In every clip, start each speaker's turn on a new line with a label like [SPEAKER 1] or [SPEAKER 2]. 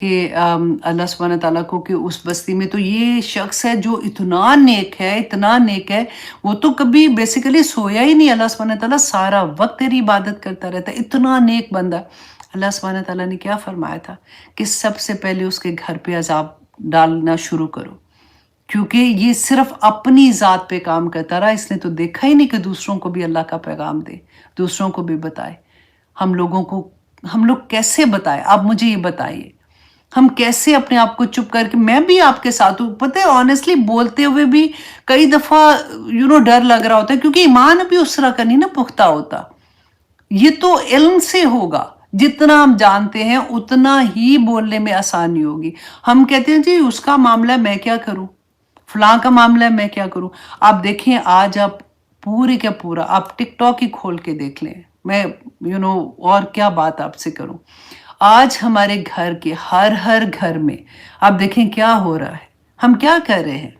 [SPEAKER 1] کہ अल्लाह सुब्हान तआला को कि उस बस्ती में तो ये शख्स है जो इतना नेक है, इतना नेक है, वो तो कभी बेसिकली सोया ही नहीं। अल्लाह सुब्हान तआला सारा वक़्त तेरी इबादत करता रहता है, इतना नेक बंदा। अल्लाह सुब्हान तआला ने क्या फरमाया था कि सबसे पहले उसके घर पे अज़ाब डालना शुरू करो, क्योंकि ये सिर्फ़ अपनी ज़ात पे काम करता रहा, इसने तो देखा ही नहीं कि दूसरों को भी अल्लाह का पैगाम दे, दूसरों को भी बताए। हम लोगों को हम लोग कैसे बताएँ? आप मुझे ये बताइए। हम कैसे अपने आप को चुप करके, मैं भी आपके साथ हूँ, पता है ऑनेस्टली बोलते हुए भी कई दफ़ा डर लग रहा होता है, क्योंकि ईमान अभी उस तरह का नहीं ना पुख्ता होता। ये तो इल्म से होगा, जितना हम जानते हैं उतना ही बोलने में आसानी होगी। हम कहते हैं जी उसका मामला है मैं क्या करूँ? फलाँ का मामला है मैं क्या करूँ? आप देखें आज आप पूरे का पूरा आप टिकटॉक ही खोल के देख लें। मैं और क्या बात आपसे करूँ? आज हमारे घर के हर घर में आप देखें क्या हो रहा है, हम क्या कर रहे हैं?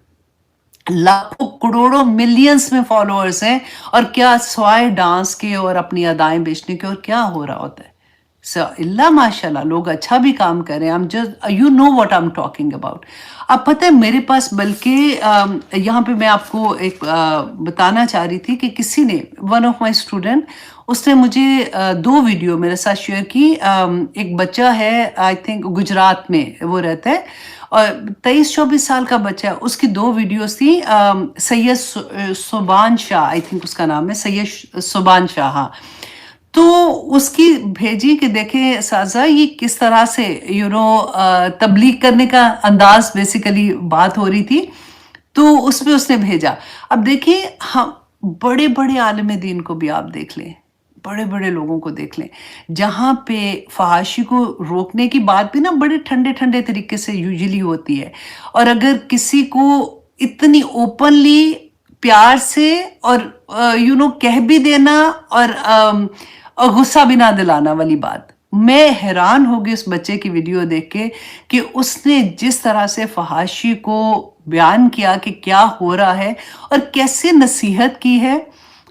[SPEAKER 1] लाखों करोड़ों मिलियंस में फॉलोअर्स हैं, और क्या स्वाय डांस के और अपनी अदाएं बेचने के, और क्या हो रहा होता है? इल्ला माशाल्लाह लोग अच्छा भी काम कर रहे हैं। What I am talking about. अब पता है मेरे पास बल्कि यहाँ पे मैं आपको एक बताना चाह रही थी कि किसी ने, वन ऑफ माय स्टूडेंट, उसने मुझे 2 वीडियो मेरे साथ शेयर की। एक बच्चा है, आई थिंक गुजरात में वो रहता है, और 23-24 साल का बच्चा है। उसकी 2 वीडियोस थी। सैयद सुबान शाह, आई थिंक उसका नाम है सैयद सुबान शाह, हाँ। तो उसकी भेजी कि देखें साजा ये किस तरह से तबलीग करने का अंदाज, बेसिकली बात हो रही थी। तो उसमें उसने भेजा। अब देखिए हम बड़े बड़े आलिम दीन को भी आप देख लें, बड़े बड़े लोगों को देख लें, जहाँ पे फहाशी को रोकने की बात भी ना बड़े ठंडे ठंडे तरीके से यूजुअली होती है, और अगर किसी को इतनी ओपनली प्यार से और कह भी देना, और गुस्सा भी ना दिलाना वाली बात। मैं हैरान हो गई उस बच्चे की वीडियो देख के कि उसने जिस तरह से फहाशी को बयान किया कि क्या हो रहा है और कैसे नसीहत की है।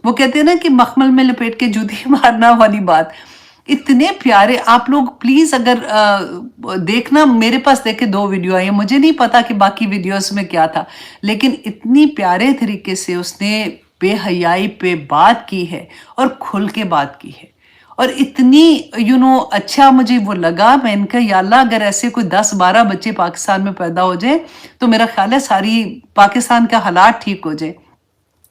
[SPEAKER 1] वो कहते हैं ना कि मखमल में लपेट के जूती मारना वाली बात। इतने प्यारे आप लोग प्लीज, अगर देखना, मेरे पास देखे 2 वीडियो आई है, मुझे नहीं पता कि बाकी वीडियोस में क्या था, लेकिन इतनी प्यारे तरीके से उसने बेहयाई पे बात की है और खुल के बात की है, और इतनी अच्छा मुझे वो लगा। मैंने कहा या अल्लाह अगर ऐसे कोई 10-12 बच्चे पाकिस्तान में पैदा हो जाए तो मेरा ख्याल है सारी पाकिस्तान का हालात ठीक हो जाए।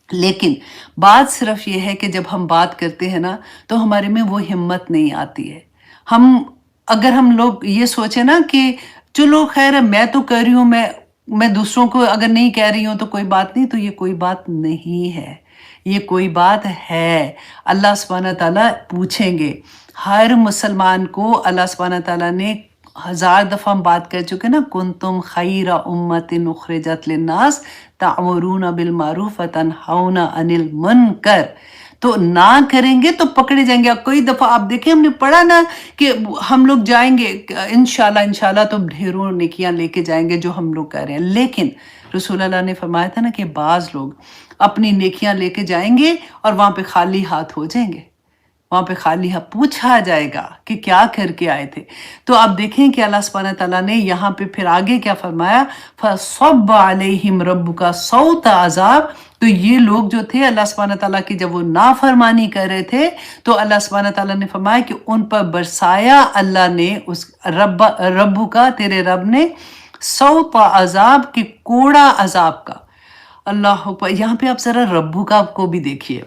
[SPEAKER 1] लेकिन बात सिर्फ ये है कि जब हम बात करते हैं ना तो हमारे में वो हिम्मत नहीं आती है। हम अगर हम लोग ये सोचे ना कि चलो खैर है, मैं तो कर रही हूँ, मैं दूसरों को अगर नहीं कह रही हूँ तो कोई बात नहीं, तो ये कोई बात नहीं है, ये कोई बात है। अल्लाह सुब्हानहू तआला पूछेंगे हर मुसलमान को। अल्लाह सुब्हानहू तआला ने 1000 दफ़ा हम बात कर चुके ना, कुंतुम खैरा उम्मतिन उखरिजत लिन्नास तामुरून बिल मारूफ व तनहाउना अनिल मुनकर। तो ना करेंगे तो पकड़े जाएंगे। अब कई दफा आप देखें हमने पढ़ा ना कि हम लोग जाएंगे इंशाल्लाह इंशाल्लाह तो ढेरों नेकियां लेके जाएंगे जो हम लोग कर रहे हैं, लेकिन रसूल अल्लाह ने फरमाया था ना कि बाज लोग अपनी नेकियां लेके जाएंगे और वहां पे खाली हाथ हो जाएंगे। वहां पे खाली हाथ पूछा जाएगा कि क्या करके आए थे। तो आप देखें कि अल्लाह सुब्हानहू तआला ने यहाँ पे फिर आगे क्या फरमाया, फसब्ब अलैहिम रब्बुका सौत अज़ाब। तो ये लोग जो थे अल्लाह सुब्हानहू तआला की जब वो नाफरमानी कर रहे थे तो अल्लाह सुब्हानहू तआला ने फरमाया कि उन पर बरसाया अल्लाह ने उस रब्बु का, तेरे रब ने, सौत अज़ाब की कोड़ा अजाब का। अल्लाह अकबर। यहाँ पे आप जरा रब्बु का को भी देखिए।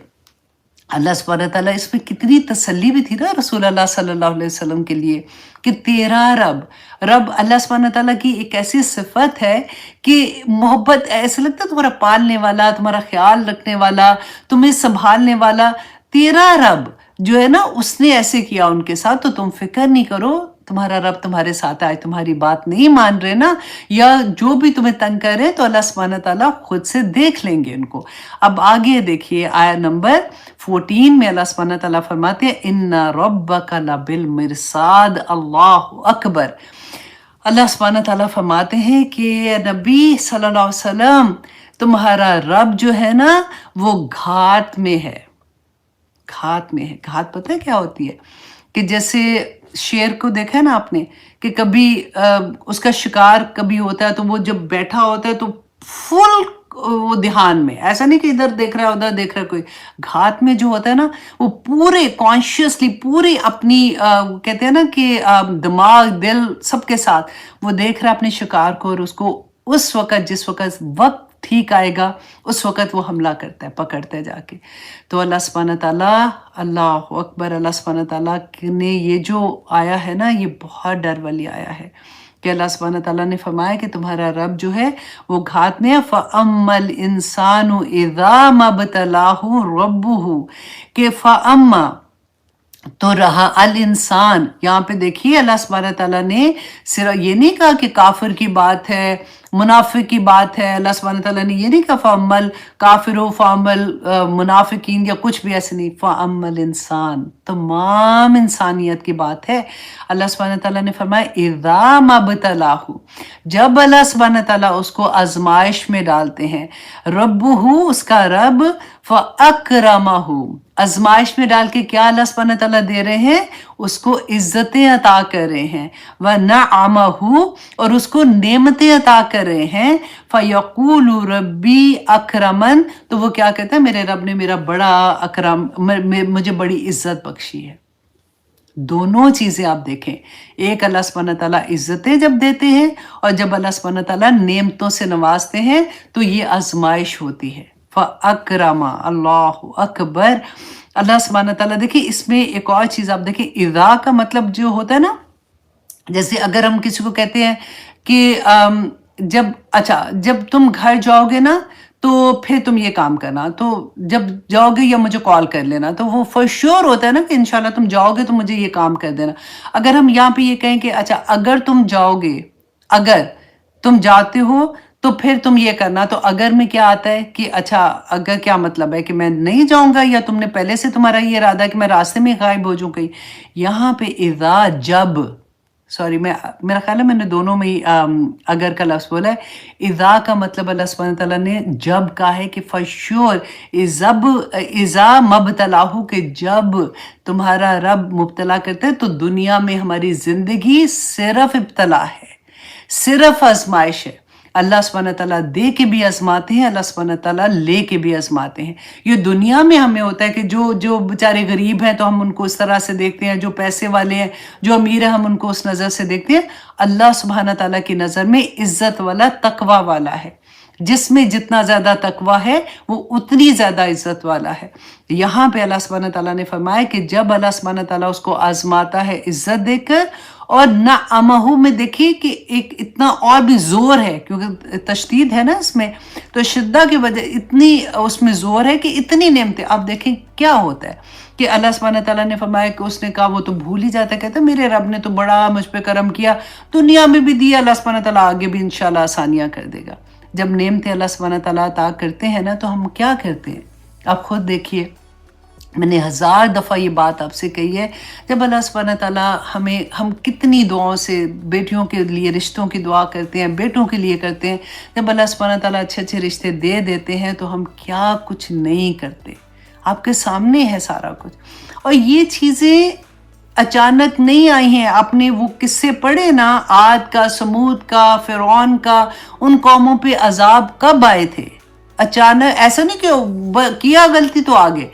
[SPEAKER 1] अल्लाह सुब्हानहू तआला, इसमें कितनी तसल्ली भी थी ना रसूल अल्लाह सल्लल्लाहु अलैहि वसल्लम के लिए कि तेरा रब। रब अल्लाह सुब्हानहू तआला की एक ऐसी सिफत है कि मोहब्बत, ऐसे लगता है तुम्हारा पालने वाला, तुम्हारा ख्याल रखने वाला, तुम्हें संभालने वाला। तेरा रब जो है ना उसने ऐसे किया उनके साथ, तो तुम फिक्र नहीं करो, तुम्हारा रब तुम्हारे साथ आए। तुम्हारी बात नहीं मान रहे ना, या जो भी तुम्हें तंग कर रहे हैं, तो अल्लाह सुब्हानहू तआला खुद से देख लेंगे उनको। अब आगे देखिए आया नंबर 14 में अल्लाह सुब्हानहू तआला फरमाते हैं इन्ना रब्बका लबिल मिरसाद। अल्लाह अकबर। अल्लाह सुब्हानहू तआला फरमाते हैं कि नबी सल्लल्लाहु अलैहि वसल्लम, तुम्हारा रब जो है ना वो घात में है। घात में है। घात पता है क्या होती है? कि जैसे शेर को देखा है ना आपने کہ کبھی उसका शिकार कभी होता है तो वो जब बैठा होता है तो फुल वो ध्यान में, ऐसा नहीं कि इधर देख रहा है उधर देख रहा है कोई, घात में जो होता है ना वो पूरे कॉन्शियसली पूरी अपनी कहते हैं ना कि दिमाग दिल सबके साथ वो देख रहा है अपने शिकार को, और उसको उस वक्त जिस वक्त ठीक आएगा उस वक्त वो हमला करता है, पकड़ता है जाके। तो अल्लाह सुब्हानहू तआला, अल्लाह अकबर, अल्लाह सुब्हानहू तआला ने ये जो आया है ना ये बहुत डर वाली आया है कि अल्लाह सुब्हानहू तआला ने फरमाया कि तुम्हारा रब जो है वो घात में है। फ़अम्मल इंसानु इज़ा मब्तलाहु रब्बुहु, कि फ़अम्मा तो रहा अल इंसान, यहाँ पे देखिए अल्लाह सुब्हानहू तआला ने सिर्फ ये नहीं कहा कि काफिर की बात है, मुनाफिक की बात है। अल्लाह सुब्हानहू तआला ने ये नहीं कहा फ़अम्मल काफिरो फ़अम्मल मुनाफिकीन या कुछ भी ऐसे नहीं, फ़अम्मल इंसान, तमाम इंसानियत की बात है। अल्लाह सुब्हानहू तआला ने फरमाया इज़ा मब्तलाहु, जब अल्लाह सुब्हानहू तआला उसको आजमाइश में डालते हैं, रब्बुहु उसका रब, फ़अकरमहु आजमाइश में डाल के क्या अल्लाह सुब्हानहू तआला दे रहे हैं, उसको इज्जतें अता कर रहे हैं, व नअमहु और उसको नेमतें अता कर रहे हैं, फ़यक़ूलु रब्बी अकरमन, तो वो क्या कहता है मेरे रब ने मेरा बड़ा अकरम, मुझे बड़ी इज्जत बख्शी है। दोनों चीजें आप देखें, एक अल्लाह सुब्हानहू तआला इज्जतें जब देते हैं और जब अल्लाह सुब्हानहू तआला नेमतों से नवाजते हैं तो ये आजमाइश होती है। फ़अकरमा, अल्लाहु अकबर। अल्लाह सुब्हानहू तआला देखिए इसमें एक और चीज़ आप देखिए, इज़ा का मतलब जो होता है ना, जैसे अगर हम किसी को कहते हैं कि जब तुम घर जाओगे ना तो फिर तुम ये काम करना, तो जब जाओगे या मुझे कॉल कर लेना, तो वो फॉर श्योर होता है ना कि इंशाल्लाह तुम जाओगे तो मुझे ये काम कर देना। अगर हम यहाँ पे ये कहें कि अच्छा अगर तुम जाओगे, अगर तुम जाते हो तो फिर तुम ये करना, तो अगर में क्या आता है कि अच्छा अगर क्या मतलब है कि मैं नहीं जाऊंगा या तुमने पहले से तुम्हारा ये इरादा कि मैं रास्ते में गायब हो जाऊं कहीं। यहाँ पे इज़ा जब, सॉरी मेरा ख्याल है मैंने दोनों में ही अगर का लफ्ज़ बोला है। इज़ा का मतलब अल्लाह सुब्हानहू तआला ने जब कहा है कि फॉर श्योर इज़ा मब्तलाहु, के जब तुम्हारा रब मुब्तला करते हैं तो दुनिया में हमारी ज़िंदगी सिर्फ इब्तला है, सिर्फ आजमाइश है। अल्लाह सुब्हानहू तआला दे के भी आजमाते हैं, अल्लाह सुब्हानहू तआला ले के भी आजमाते हैं। ये दुनिया में हमें होता है कि जो बेचारे गरीब हैं तो हम उनको इस तरह से देखते हैं, जो पैसे वाले हैं जो अमीर है हम उनको उस नज़र से देखते हैं। अल्लाह सुब्हानहू तआला की नज़र में इज्जत वाला तकवा वाला है, जिसमें जितना ज़्यादा तकवा है वो उतनी ज़्यादा इज्जत वाला है। यहाँ पे अल्लाह सुब्हानहू तआला ने फरमाया कि जब अल्लाह सुब्हानहू तआला उसको आजमाता है इज्जत देकर, और ना अमहू में देखिए कि एक इतना और भी जोर है क्योंकि तशदीद है ना इसमें, तो शिद्दा की वजह इतनी उसमें जोर है कि इतनी नेमतें। आप देखें क्या होता है कि अल्लाह सुब्हानहू तआला ने फरमाया कि उसने कहा वो तो भूल ही जाता है, कहता है मेरे रब ने तो बड़ा मुझ पे करम किया, दुनिया में भी दिया, अल्लाह सुब्हानहू तआला आगे भी इंशाल्लाह आसानियाँ कर देगा। जब नेमतें अल्लाह सुब्हानहू तआला अता करते हैं ना तो हम क्या करते हैं, आप खुद देखिए। मैंने 1000 दफ़ा ये बात आपसे कही है, जब अल्लाह सुब्हानहू तआला हम कितनी दुआओं से बेटियों के लिए रिश्तों की दुआ करते हैं, बेटों के लिए करते हैं, जब अल्लाह सुब्हानहू तआला अच्छे अच्छे रिश्ते दे देते हैं तो हम क्या कुछ नहीं करते। आपके सामने है सारा कुछ, और ये चीज़ें अचानक नहीं आई हैं। आपने वो किस्से पढ़े ना, आद का, समूद का, फिरौन का, उन कौमों पे अजाब कब आए थे? अचानक, ऐसा नहीं कि किया गलती तो आगे,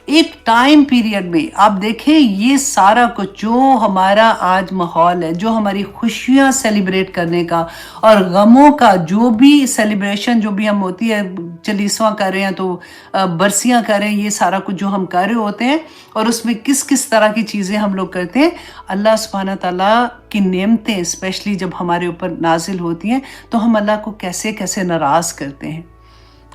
[SPEAKER 1] एक टाइम पीरियड में। आप देखें ये सारा कुछ जो हमारा आज माहौल है, जो हमारी खुशियाँ सेलिब्रेट करने का और गमों का जो भी सेलिब्रेशन जो भी हम होती है, चलीसवां कर रहे हैं तो बरसियाँ कर रहे हैं, ये सारा कुछ जो हम कर रहे होते हैं और उसमें किस किस तरह की चीज़ें हम लोग करते हैं। अल्लाह सुब्हानहू तआला की नेमतें स्पेशली जब हमारे ऊपर नाजिल होती हैं तो हम अल्लाह को कैसे कैसे नाराज़ करते हैं।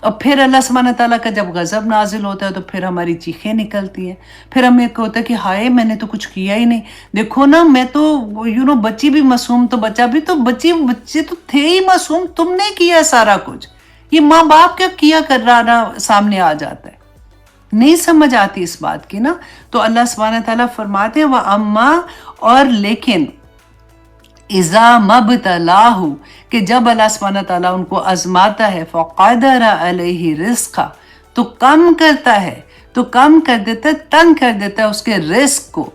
[SPEAKER 1] और फिर अल्लाह सुब्हानहू तआला का जब गज़ब नाजिल होता है तो फिर हमारी चीखें निकलती हैं, फिर हमें होता है कि हाय मैंने तो कुछ किया ही नहीं, देखो ना मैं तो बच्ची भी मासूम, तो बच्चे तो थे ही मासूम, तुमने किया सारा कुछ। ये माँ बाप क्या किया कर रहा ना सामने आ जाता है, नहीं समझ आती इस बात की ना। तो अल्लाह सुब्हानहू तआला फरमाते हैं व अम्मा, और लेकिन इज़ा मब्तलाहु, कि जब अल्लाह सुब्हानहू तआला उनको आजमाता है, फ़क़दर अलैहि रिज़्क़ा, तो कम करता है, तो कम कर देता है, तंग कर देता है उसके रिस्क को,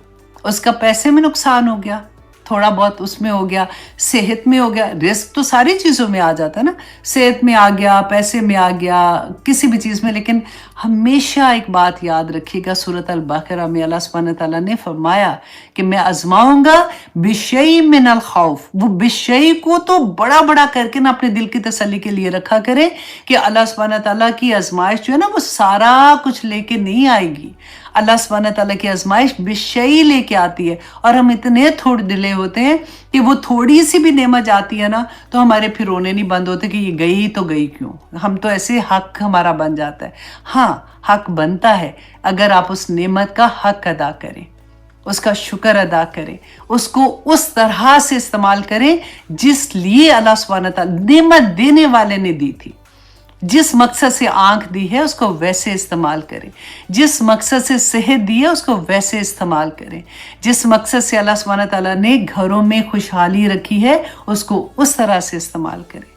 [SPEAKER 1] उसका पैसे में नुकसान हो गया, تھوڑا بہت اس میں ہو گیا، صحت میں ہو گیا، رزق تو ساری چیزوں میں آ جاتا ہے نا، صحت میں آ گیا، پیسے میں آ گیا، کسی بھی چیز میں. لیکن ہمیشہ ایک بات یاد رکھیے گا، سورۃ البقرہ میں اللہ سبحانہ تعالیٰ نے فرمایا کہ میں آزماؤں گا بشیء من الخوف. وہ بشیء کو تو بڑا بڑا کر کے نا اپنے دل کی تسلی کے لیے رکھا کرے کہ اللہ سبحانہ تعالیٰ کی آزمائش جو ہے نا وہ سارا کچھ لے کے نہیں آئے گی. اللہ سبحانہ تعالیٰ کی آزمائش بشیء لے کے آتی ہے، اور ہم اتنے تھوڑ دلے ہوتے ہیں کہ وہ تھوڑی سی بھی نعمت جاتی ہے نا تو ہمارے پھر رونے نہیں بند ہوتے کہ یہ گئی تو گئی کیوں. ہم تو ایسے حق ہمارا بن جاتا ہے. ہاں حق بنتا ہے اگر آپ اس نعمت کا حق ادا کریں، اس کا شکر ادا کریں، اس کو اس طرح سے استعمال کریں جس لیے اللہ سبحانہ تعالیٰ نعمت دینے والے نے دی تھی. جس مقصد سے آنکھ دی ہے اس کو ویسے استعمال کریں، جس مقصد سے صحت دی ہے اس کو ویسے استعمال کریں، جس مقصد سے اللہ سبحانہ تعالیٰ نے گھروں میں خوشحالی رکھی ہے اس کو اس طرح سے استعمال کریں.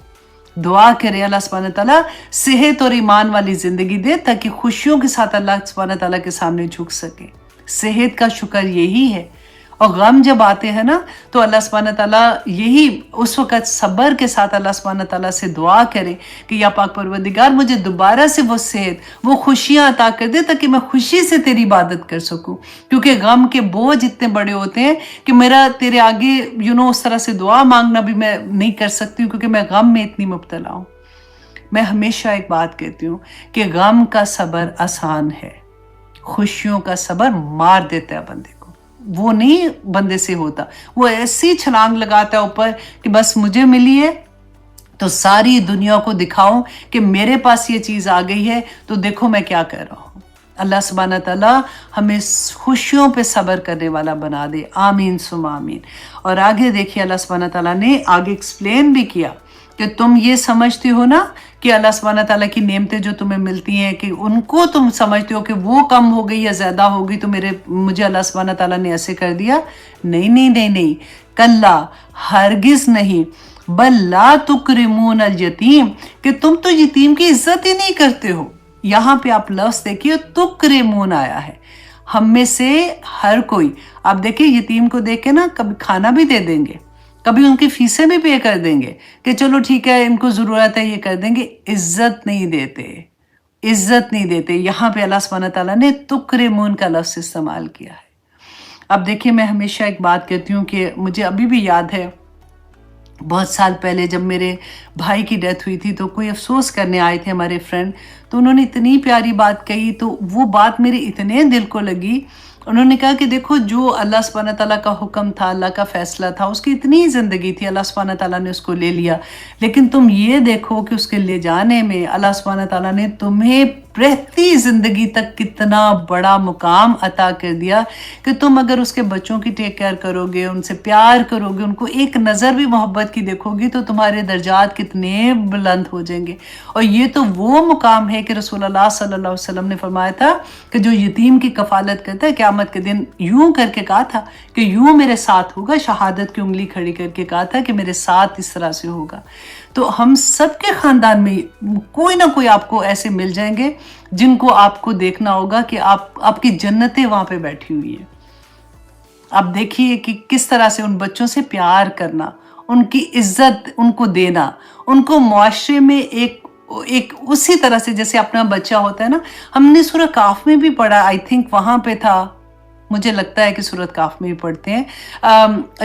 [SPEAKER 1] دعا کریں اللہ سبحانہ تعالیٰ صحت اور ایمان والی زندگی دے تاکہ خوشیوں کے ساتھ اللہ سبحانہ تعالیٰ کے سامنے جھک سکے. صحت کا شکر یہی ہے. اور غم جب آتے ہیں نا تو اللہ سبحانہ تعالیٰ یہی اس وقت صبر کے ساتھ اللہ سبحانہ تعالیٰ سے دعا کرے کہ یا پاک پروردگار مجھے دوبارہ سے وہ صحت، وہ خوشیاں عطا کر دے تاکہ میں خوشی سے تیری عبادت کر سکوں. کیونکہ غم کے بوجھ اتنے بڑے ہوتے ہیں کہ میرا تیرے آگے اس طرح سے دعا مانگنا بھی میں نہیں کر سکتی ہوں، کیونکہ میں غم میں اتنی مبتلا ہوں. میں ہمیشہ ایک بات کہتی ہوں کہ غم کا صبر آسان ہے، خوشیوں کا صبر مار دیتا ہے بندے کو. وہ نہیں بندے سے ہوتا، وہ ایسی چھلانگ لگاتا ہے اوپر کہ بس مجھے ملی ہے تو ساری دنیا کو دکھاؤں کہ میرے پاس یہ چیز آ گئی ہے تو دیکھو میں کیا کر رہا ہوں. اللہ سبحانہ تعالیٰ ہمیں خوشیوں پہ صبر کرنے والا بنا دے. آمین ثم آمین. اور آگے دیکھیے اللہ سبحانہ تعالیٰ نے آگے ایکسپلین بھی کیا کہ تم یہ سمجھتے ہو نا کہ اللہ سبحانہ تعالیٰ کی نعمتیں جو تمہیں ملتی ہیں کہ ان کو تم سمجھتے ہو کہ وہ کم ہو گئی یا زیادہ ہو گئی تو مجھے اللہ سبحانہ تعالیٰ نے ایسے کر دیا. نہیں نہیں نہیں نہیں، کلا ہرگز نہیں. بل لا تکرمون الیتیم، کہ تم تو یتیم کی عزت ہی نہیں کرتے ہو. یہاں پہ آپ لفظ دیکھیے تکرمون آیا ہے. ہم میں سے ہر کوئی، آپ دیکھیں یتیم کو دیکھ کے نا کبھی کھانا بھی دے دیں گے، کبھی ان کی فیسیں بھی پے کر دیں گے کہ چلو ٹھیک ہے ان کو ضرورت ہے یہ کر دیں گے. عزت نہیں دیتے، عزت نہیں دیتے. یہاں پہ اللہ سبحانہ تعالیٰ نے تکرمون کا لفظ استعمال کیا ہے. اب دیکھیے میں ہمیشہ ایک بات کہتی ہوں کہ مجھے ابھی بھی یاد ہے بہت سال پہلے جب میرے بھائی کی ڈیتھ ہوئی تھی تو کوئی افسوس کرنے آئے تھے ہمارے فرینڈ، تو انہوں نے اتنی پیاری بات کہی تو وہ بات میرے اتنے دل کو لگی. انہوں نے کہا کہ دیکھو جو اللہ سبحانہ تعالیٰ کا حکم تھا، اللہ کا فیصلہ تھا، اس کی اتنی زندگی تھی، اللہ سبحانہ تعالیٰ نے اس کو لے لیا، لیکن تم یہ دیکھو کہ اس کے لے جانے میں اللہ سبحانہ تعالیٰ نے تمہیں رہتی زندگی تک کتنا بڑا مقام عطا کر دیا کہ تم اگر اس کے بچوں کی ٹیک کیئر کرو گے، ان سے پیار کرو گے، ان کو ایک نظر بھی محبت کی دیکھو گی تو تمہارے درجات کتنے بلند ہو جائیں گے. اور یہ تو وہ مقام ہے کہ رسول اللہ صلی اللہ علیہ وسلم نے فرمایا تھا کہ جو یتیم کی کفالت کرتا ہے قیامت کے دن یوں کر کے کہا تھا کہ یوں میرے ساتھ ہوگا، شہادت کی انگلی کھڑی کر کے کہا تھا کہ میرے ساتھ اس طرح سے ہوگا. تو ہم سب کے خاندان میں کوئی نہ کوئی آپ کو ایسے مل جائیں گے جن کو آپ کو دیکھنا ہوگا کہ آپ کی جنتیں وہاں پہ بیٹھی ہوئی ہیں. آپ دیکھیے کہ کس طرح سے ان بچوں سے پیار کرنا، ان کی عزت ان کو دینا، ان کو معاشرے میں ایک اسی طرح سے جیسے اپنا بچہ ہوتا ہے نا. ہم نے سورہ کاف میں بھی پڑھا، آئی تھنک وہاں پہ تھا، مجھے لگتا ہے کہ سورۃ کاف میں بھی پڑھتے ہیں،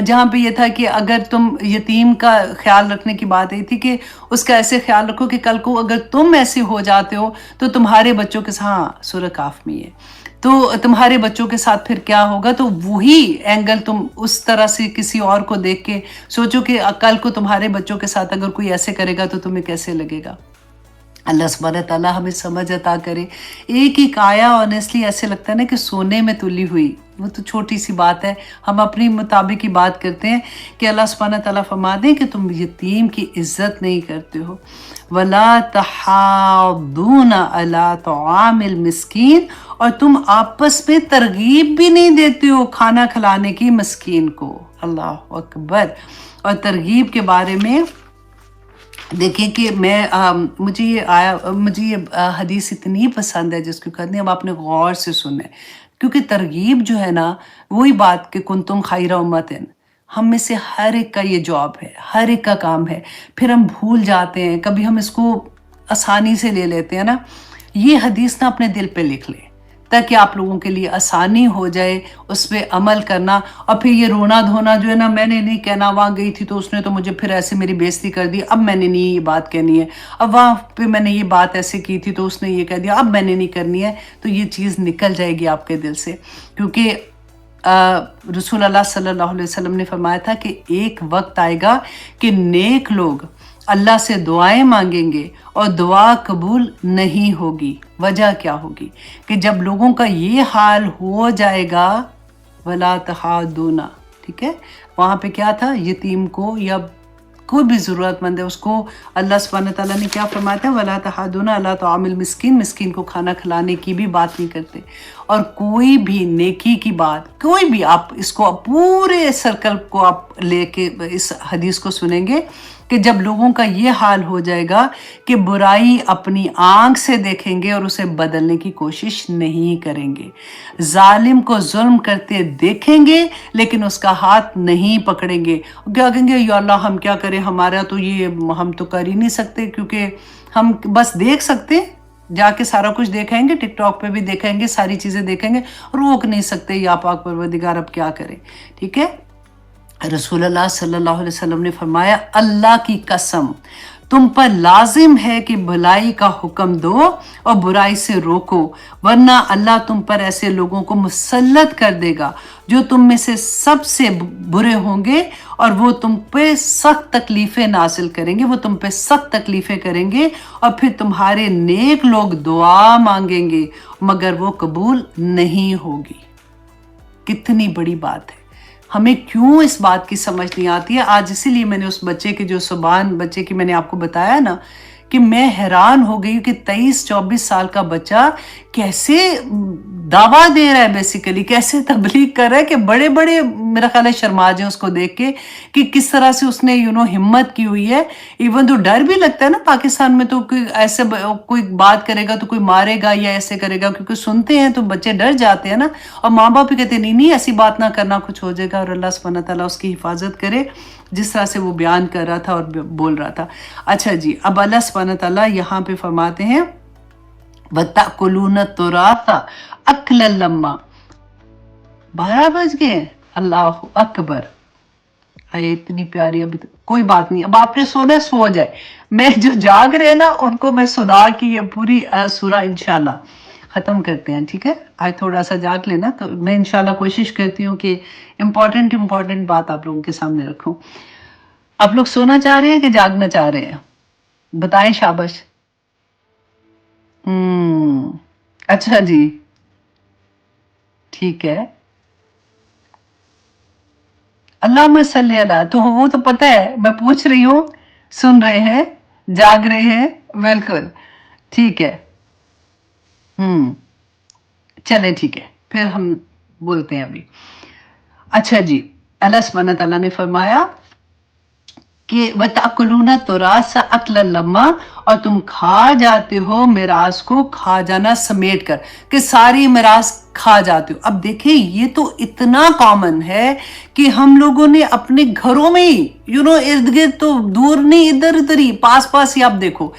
[SPEAKER 1] جہاں پہ یہ تھا کہ اگر تم یتیم کا خیال رکھنے کی بات یہ تھی کہ اس کا ایسے خیال رکھو کہ کل کو اگر تم ایسے ہو جاتے ہو تو تمہارے بچوں کے ساتھ، ہاں سورۃ کاف میں ہے، تو تمہارے بچوں کے ساتھ پھر کیا ہوگا. تو وہی اینگل تم اس طرح سے کسی اور کو دیکھ کے سوچو کہ کل کو تمہارے بچوں کے ساتھ اگر کوئی ایسے کرے گا تو تمہیں کیسے لگے گا. اللہ سبحانہ تعالیٰ ہمیں سمجھ عطا کرے. ایک ایک آیا آنیسٹلی ایسے لگتا ہے نا کہ سونے میں تلی ہوئی، وہ تو چھوٹی سی بات ہے، ہم اپنی مطابق کی بات کرتے ہیں کہ اللہ سبحانہ تعالیٰ فرما دیں کہ تم یتیم کی عزت نہیں کرتے ہو. وَلَا تَحَاضُّونَ عَلَىٰ طَعَامِ الْمِسْكِينِ، اور تم آپس میں ترغیب بھی نہیں دیتے ہو کھانا کھلانے کی مسکین کو. اللہ اکبر. اور ترغیب کے بارے میں دیکھیں کہ مجھے یہ حدیث اتنی پسند ہے جس کو کہتے ہیں اب آپ نے غور سے سنیں، کیونکہ ترغیب جو ہے نا وہی بات کہ کنتم خیر امتن، हम में से हर एक का ये जॉब है, हर एक का काम है। फिर हम भूल जाते हैं, कभी हम इसको आसानी से ले लेते हैं ना। ये हदीस ना अपने दिल पे लिख लें, ताकि आप लोगों के लिए आसानी हो जाए उस पे अमल करना। और फिर ये रोना धोना जो है ना, मैंने नहीं कहना, वहाँ गई थी तो उसने तो मुझे फिर ऐसे मेरी बेइज्जती कर दी, अब मैंने नहीं ये बात कहनी है। अब वहाँ पे मैंने ये बात ऐसे की थी तो उसने ये कह दिया, अब मैंने नहीं करनी है। तो ये चीज़ निकल जाएगी आपके दिल से, क्योंकि रसूल अल्लाह सल्लल्लाहु अलैहि वसल्लम ने फरमाया था कि एक वक्त आएगा कि नेक लोग अल्लाह से दुआएं मांगेंगे और दुआ कबूल नहीं होगी। वजह क्या होगी कि जब लोगों का ये हाल हो जाएगा, वला तहादूना, ठीक है, वहाँ पे क्या था, यतीम को या कोई भी ज़रूरतमंद है उसको अल्लाह सुब्हानहू व तआला ने क्या फरमाया था, वला तहादूना अला तआमिल मिस्किन, मिस्किन को खाना खिलाने की भी बात नहीं करते। और कोई भी नेकी की बात, कोई भी, आप इसको पूरे सर्कल को आप लेके इस हदीस को सुनेंगे कि जब लोगों का ये हाल हो जाएगा कि बुराई अपनी आंख से देखेंगे और उसे बदलने की कोशिश नहीं करेंगे, जालिम को जुल्म करते देखेंगे लेकिन उसका हाथ नहीं पकड़ेंगे। क्या कहेंगे, या अल्लाह हम क्या करें, हमारा तो ये, हम तो कर ही नहीं सकते, क्योंकि हम बस देख सकते, जाके सारा कुछ देखेंगे, टिकटॉक पे भी देखेंगे, सारी चीज़ें देखेंगे, रोक नहीं सकते, या पाक परवरदिगार अब क्या करें। ठीक है, रसूलुल्लाह सल्लल्लाहु अलैहि वसल्लम ने फरमाया, अल्लाह की कसम तुम पर लाजिम है कि भलाई का हुक्म दो और बुराई से रोको, वरना अल्लाह तुम पर ऐसे लोगों को मुसल्लत कर देगा जो तुम में से सबसे बुरे होंगे और वो तुम पे सख्त तकलीफ़ें नाजिल करेंगे, वो तुम पे सख्त तकलीफ़ें करेंगे और फिर तुम्हारे नेक लोग दुआ मांगेंगे मगर वो कबूल नहीं होगी। कितनी बड़ी बात है, हमें क्यों इस बात की समझ नहीं आती है आज। इसीलिए मैंने उस बच्चे के, जो सुबान बच्चे की मैंने आपको बताया ना, कि मैं हैरान हो गई कि 23-24 साल का बच्चा कैसे दावा दे रहा है, बेसिकली कैसे तबलीग कर रहा है कि बड़े बड़े, मेरा ख्याल है शर्मा जाए उसको देख के कि किस तरह से उसने हिम्मत की हुई है। इवन तो डर भी लगता है ना, पाकिस्तान में तो कोई ऐसे कोई बात करेगा तो कोई मारेगा या ऐसे करेगा, क्योंकि सुनते हैं तो बच्चे डर जाते हैं ना, और माँ बाप भी कहते हैं नहीं नहीं ऐसी बात ना करना, कुछ हो जाएगा। और अल्लाह सुब्हानहू व तआला उसकी हिफाजत करे, जिस तरह से वो बयान कर रहा था और बोल रहा था। अच्छा जी, अब अल्लाह सुब्हानहू व तआला यहाँ पे फरमाते हैं, वतअकुलून तुरासा अक्लन लम्मा। 12 बज गए, अल्लाह अकबर। अरे इतनी प्यारी, अभी तो कोई बात नहीं, अब आपने सोना सो जाए, मैं जो जाग रहे हैं ना उनको मैं सुना की ये पूरी सूरा इंशाल्लाह ख़त्म करते हैं। ठीक है, आज थोड़ा सा जाग लेना, तो मैं इंशाल्लाह कोशिश करती हूँ कि इम्पॉर्टेंट बात आप लोगों के सामने रखूँ। आप लोग सोना चाह रहे हैं कि जागना चाह रहे हैं, बताएं, शाबाश। अच्छा जी, ठीक है। अल्लाह सल्ली अला, तो वो तो पता है, मैं पूछ रही हूँ, सुन रहे हैं, जाग रहे हैं, बिल्कुल ठीक है। चले ठीक है, फिर हम बोलते हैं अभी। अच्छा जी, अल्लाह सुब्हानहू व तआला ने फरमाया कि वतअकुलूना तुरासा अक्लन लम्मा, और तुम खा जाते हो मिरास को खा जाना समेट कर, कि सारी मिरास खा जाते हो। अब देखिए, ये तो इतना कॉमन है कि हम लोगों ने अपने घरों में ही, इर्द गिर्द, तो दूर नहीं, इधर उधर ही, पास पास ही आप देखो,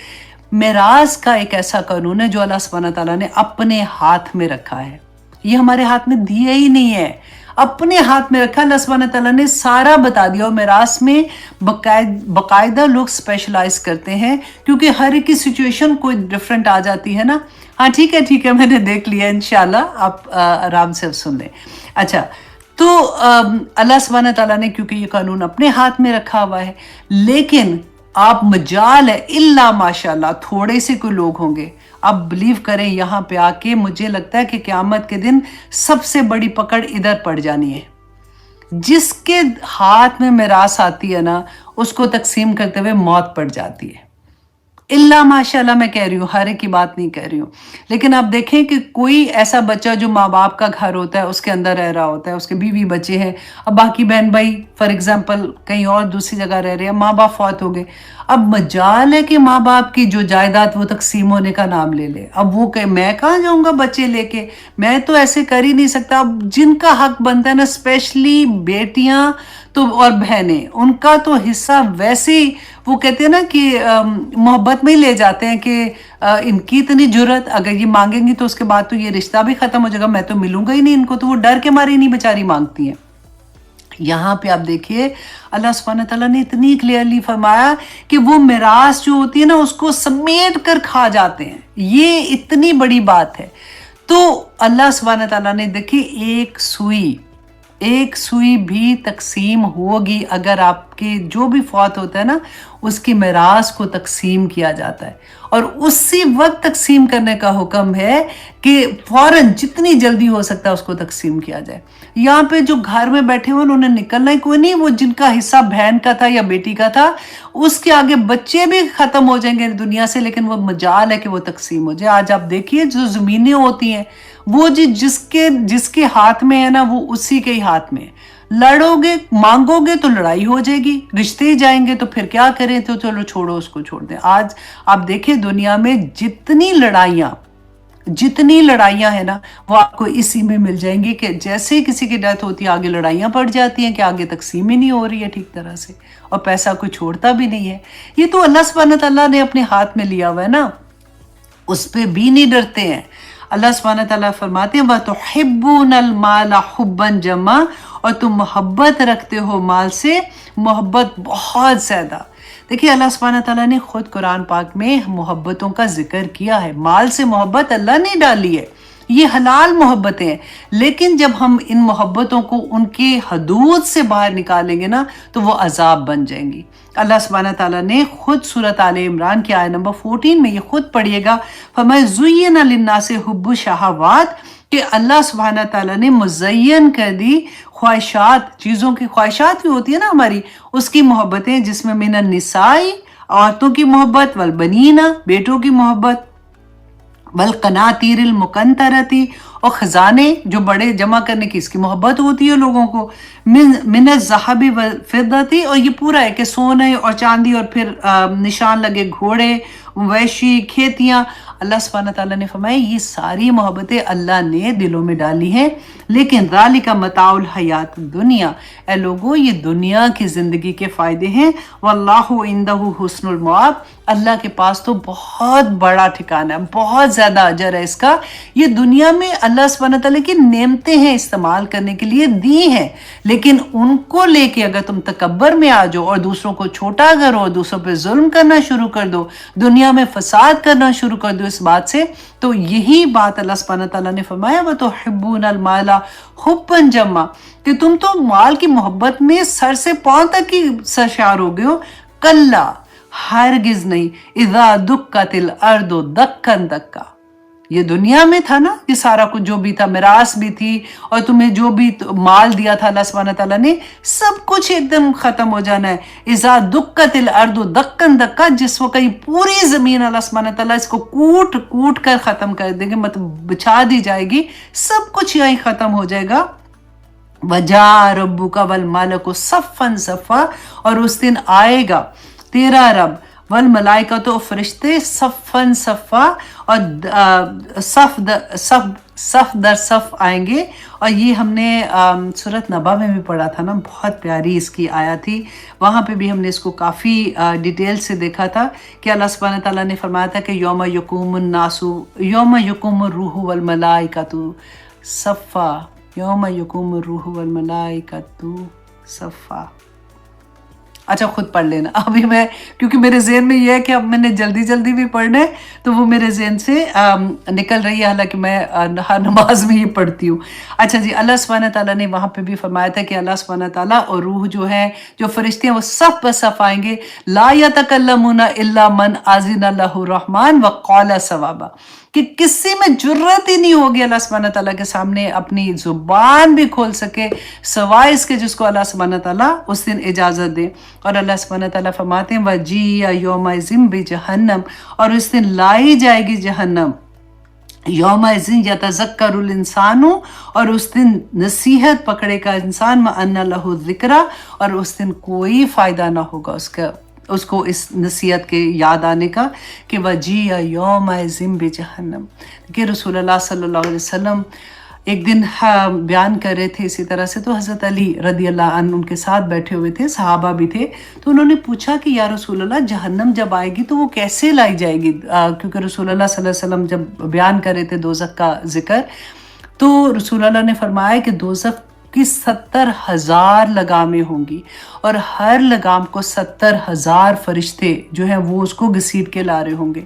[SPEAKER 1] मिरास का एक ऐसा कानून है जो अल्लाह सुब्हानहू व तआला ने अपने हाथ में रखा है। ये हमारे हाथ में दिया ही नहीं है, अपने हाथ में रखा। अल्लाह सुब्हानहू व तआला ने सारा बता दिया। और मिरास में बाकायदा लोग स्पेशलाइज करते हैं, क्योंकि हर एक की सिचुएशन कोई डिफरेंट आ जाती है ना। हाँ ठीक है, मैंने देख लिया, इंशाल्लाह आप आराम से सुन लें। अच्छा, तो अल्लाह सुब्हानहू व तआला ने क्योंकि ये कानून अपने हाथ में रखा हुआ है, लेकिन आप मजाल है, इल्ला माशाल्लाह थोड़े से कोई लोग होंगे, आप बिलीव करें, यहाँ पे आके मुझे लगता है कि क़यामत के दिन सबसे बड़ी पकड़ इधर पड़ जानी है। जिसके हाथ में मिरास आती है ना, उसको तकसीम करते हुए मौत पड़ जाती है। इल्ला माशाल्लाह मैं कह रही हूँ, हर एक की बात नहीं कह रही हूँ। लेकिन आप देखें कि कोई ऐसा बच्चा जो माँ-बाप का घर होता है, उसके अंदर रह रहा होता है, उसके बीवी-बच्चे हैं, अब बाकी बहन-भाई फॉर एग्ज़ाम्पल कहीं और दूसरी जगह रह रहे हैं, माँ-बाप फ़ौत हो गए। अब मजाल है कि माँ-बाप की जो जायदाद वो तक़सीम होने का नाम ले ले। अब वो कहे मैं कहाँ जाऊँगा बच्चे लेके, मैं तो ऐसे कर ही नहीं सकता। अब जिनका हक बनता है ना, स्पेशली बेटियाँ तो और बहनें, उनका तो हिस्सा वैसे ही वो कहते हैं ना कि मोहब्बत में ही ले जाते हैं कि इनकी इतनी जुर्रत, अगर ये मांगेंगी तो उसके बाद तो ये रिश्ता भी खत्म हो जाएगा, मैं तो मिलूंगा ही नहीं इनको, तो वो डर के मारे नहीं बेचारी मांगती हैं। यहाँ पे आप देखिए अल्लाह सुब्हानहू तआला ने इतनी क्लियरली फरमाया कि वो मिरास जो होती है ना उसको समेट कर खा जाते हैं, ये इतनी बड़ी बात है। तो अल्लाह सुब्हानहू तआला ने देखिए एक सुई भी तकसीम होगी अगर आपके जो भी फौत होता है ना उसकी मिरास को तकसीम किया जाता है, और उसी वक्त तकसीम करने का हुक्म है कि फौरन जितनी जल्दी हो सकता है उसको तकसीम किया जाए। यहाँ पे जो घर में बैठे हुए उन्होंने निकलना ही कोई नहीं, वो जिनका हिस्सा बहन का था या बेटी का था उसके आगे बच्चे भी खत्म हो जाएंगे दुनिया से, लेकिन वो मजाल है कि वो तकसीम हो जाए। आज आप देखिए जो जमीनें होती हैं वो जिसके जिसके हाथ में है ना वो उसी के ही हाथ में है। लड़ोगे मांगोगे तो लड़ाई हो जाएगी, रिश्ते ही जाएंगे, तो फिर क्या करें, तो चलो छोड़ो, उसको छोड़ दें। आज आप देखिए दुनिया में जितनी लड़ाइयां है ना वो आपको इसी में मिल जाएंगी कि जैसे ही किसी की डेथ होती है आगे लड़ाइयां पड़ जाती हैं कि आगे तकसीम ही नहीं हो रही है ठीक तरह से, और पैसा कोई छोड़ता भी नहीं है। ये तो अल्लाह सुब्हानहू तआला ने अपने हाथ में लिया हुआ है ना, उस पे भी नहीं डरते हैं। अल्लाह सुब्हानहू तआला फरमाते हैं वतुहिब्बूनल माला हुब्बन जमा, और तुम मोहब्बत रखते हो माल से मोहब्बत बहुत ज़्यादा। देखिए अल्लाह सुब्हानहू तआला ने खुद कुरान पाक में मोहब्बतों का जिक्र किया है। माल से मोहब्बत अल्लाह ने डाली है, ये हलाल मोहब्बतें हैं, लेकिन जब हम इन मोहब्बतों को उनके हदूद से बाहर निकालेंगे ना तो वो अजाब बन जाएंगी। अल्लाह सुब्हानहू तआला ने खुद सूरत आले इमरान की आयत नंबर 14 में ये खुद पढ़िएगा, फरमाया ज़ुय्यिना लिन्नासि हुब्बुश शहवात, कि अल्लाह सुब्हानहू तआला ने मुज़य्यन कर दी ख्वाहिशात, चीज़ों की ख्वाहिशात भी होती है ना हमारी, उसकी मोहब्बतें, जिसमें मिनन निसाई, औरतों की मोहब्बत, वल बनीना, बेटों की मोहब्बत, वल कनातीरिल मुकंतरती, और खजाने जो बड़े जमा करने की इसकी मोहब्बत होती है लोगों को, मिन ज़हबी व फिद्दती, और ये पूरा है कि सोने और चांदी और फिर निशान लगे घोड़े, वैशी, खेतियाँ। अल्लाह सुब्हानहू तआला ने फरमाया ये सारी मोहब्बतें अल्लाह ने दिलों में डाली हैं, लेकिन ज़ालिका मताउल हयात दुनिया, ए लोगों ये दुनिया की ज़िंदगी के फ़ायदे हैं, वल्लाहु इंदहु हुस्नुल मआब, अल्लाह के पास तो बहुत बड़ा ठिकाना है, बहुत ज़्यादा अजर है इसका। ये दुनिया में अल्लाह सुब्हानहू तआला की नेमतें हैं, इस्तेमाल करने के लिए दी हैं, लेकिन उनको लेके अगर तुम तकब्बर में आ जाओ और दूसरों को छोटा करो, दूसरों पे जुल्म करना शुरू कर दो, दुनिया में फसाद करना शुरू कर दो इस बात से, तो यही बात अल्लाह सुब्हानहू तआला ने फरमाया वतुहिब्बूनल माला हुब्बन जम्मा, कि तुम तो माल की मोहब्बत में सर से पांव तक ही सरशार हो गए हो। कल्ला, हरगिज नहीं, इज़ा दुक्कतिल अर्दु दक्कन दक्का, ये दुनिया में था ना, ये सारा कुछ जो भी था, मिरास भी थी, और तुम्हें जो भी माल दिया था अल्लाह सुब्हानहू तआला ने, सब कुछ एकदम खत्म हो जाना है। इज़ा दुक्कतिल अर्दु दक्कन दक्का, जिस वक्त ये पूरी जमीन अल्लाह सुब्हानहू तआला इसको कूट कूट कर खत्म कर देंगे, मतलब बिछा दी जाएगी, सब कुछ यहीं खत्म हो जाएगा। वजा रब्बुका वल मालकु सफ़न सफ़ा, और उस दिन आएगा तेरा रब, वल मलाइका, तो फरिश्ते, सफ़न सफ़ा, और सफ दर सफ आएंगे। और ये हमने सूरत नबा में भी पढ़ा था ना, बहुत प्यारी इसकी आया थी, वहाँ पे भी हमने इसको काफ़ी डिटेल से देखा था कि अल्लाह सुब्हानहू तआला ने फरमाया था कि यौम यक़ूमुन नासु, यौम यक़ूमुर रूहु वल मलाइकतु सफ़ा, यौम यक़ूमुर रूहु वल मलाइकतु सफ़ा। अच्छा खुद पढ़ लेना, अभी मैं, क्योंकि मेरे ज़हन में ये है कि अब मैंने जल्दी जल्दी भी पढ़ना है तो वो मेरे ज़हन से निकल रही है, हालांकि मैं हर नमाज में ये पढ़ती हूँ। अच्छा जी, अल्लाह सुब्हानहू तआला ने वहाँ पे भी फरमाया था कि अल्लाह सुब्हानहू तआला और रूह जो है, जो फरिश्ते हैं, वो सब बसफ आएंगे। ला यतकल्लमुना इल्ला मन आज़िन लहु रहमान व क़ाल सवाबा, کہ کسی میں جرت ہی نہیں ہوگی اللہ سبحانہ تعالیٰ کے سامنے اپنی زبان بھی کھول سکے سوائے اس کے جس کو اللہ سبحانہ تعالیٰ اس دن اجازت دے. اور اللہ سبحانہ تعالیٰ فرماتے ہیں وَجِيَّ يَوْمَئِذٍ بِجَهَنَّمَ، اور اس دن لائی جائے گی جہنم. یومئذ یتذکر الانسان، اور اس دن نصیحت پکڑے گا انسان وَأَنَّ لَهُ الذِّکریٰ، اور اس دن کوئی فائدہ نہ ہوگا اس کو اس نصیحت کے یاد آنے کا کہ وَجِيَّ يَوْمَئِذٍ بِجَهَنَّمَ. کہ رسول اللہ صلی اللہ علیہ وسلم ایک دن بیان کر رہے تھے اسی طرح سے، تو حضرت علی رضی اللہ عنہ ان کے ساتھ بیٹھے ہوئے تھے، صحابہ بھی تھے، تو انہوں نے پوچھا کہ یا رسول اللہ جہنم جب آئے گی تو وہ کیسے لائی جائے گی؟ کیونکہ رسول اللہ صلی اللہ علیہ وسلم جب بیان کر رہے تھے دوزخ کا ذکر، تو رسول اللہ نے فرمایا کہ دوزخ کی 70,000 لگامیں ہوں گی، اور ہر لگام کو 70,000 فرشتے جو ہیں وہ اس کو گھسیٹ کے لا رہے ہوں گے.